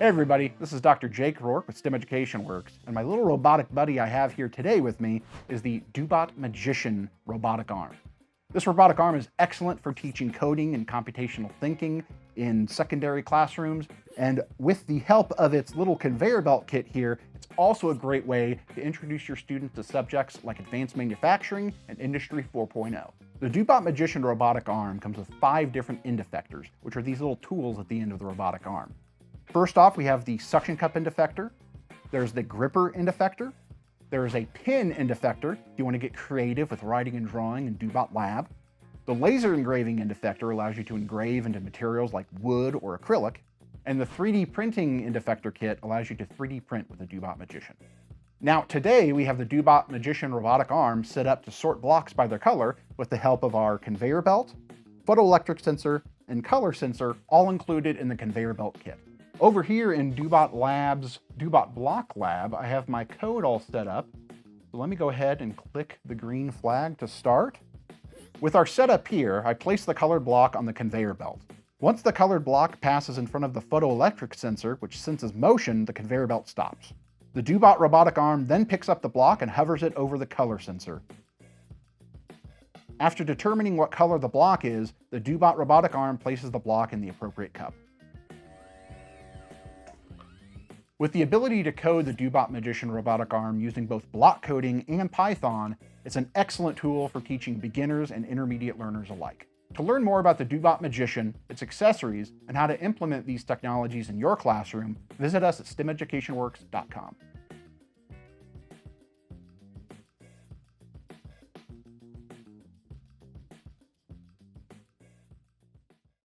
Hey everybody, this is Dr. Jake Rourke with STEM Education Works, and my little robotic buddy I have here today with me is the Dobot Magician robotic arm. This robotic arm is excellent for teaching coding and computational thinking in secondary classrooms, and with the help of its little conveyor belt kit here, it's also a great way to introduce your students to subjects like advanced manufacturing and Industry 4.0. The Dobot Magician robotic arm comes with 5 different end effectors, which are these little tools at the end of the robotic arm. First off, we have the suction cup end effector. There's the gripper end effector. There's a pin end effector if you want to get creative with writing and drawing in Dobot Lab. The laser engraving end effector allows you to engrave into materials like wood or acrylic. And the 3D printing end effector kit allows you to 3D print with the Dobot Magician. Now today we have the Dobot Magician robotic arm set up to sort blocks by their color with the help of our conveyor belt, photoelectric sensor, and color sensor all included in the conveyor belt kit. Over here in Dobot Lab's Dobot Block Lab, I have my code all set up. So let me go ahead and click the green flag to start. With our setup here, I place the colored block on the conveyor belt. Once the colored block passes in front of the photoelectric sensor, which senses motion, the conveyor belt stops. The Dobot robotic arm then picks up the block and hovers it over the color sensor. After determining what color the block is, the Dobot robotic arm places the block in the appropriate cup. With the ability to code the Dobot Magician robotic arm using both block coding and Python, it's an excellent tool for teaching beginners and intermediate learners alike. To learn more about the Dobot Magician, its accessories, and how to implement these technologies in your classroom, visit us at stemeducationworks.com.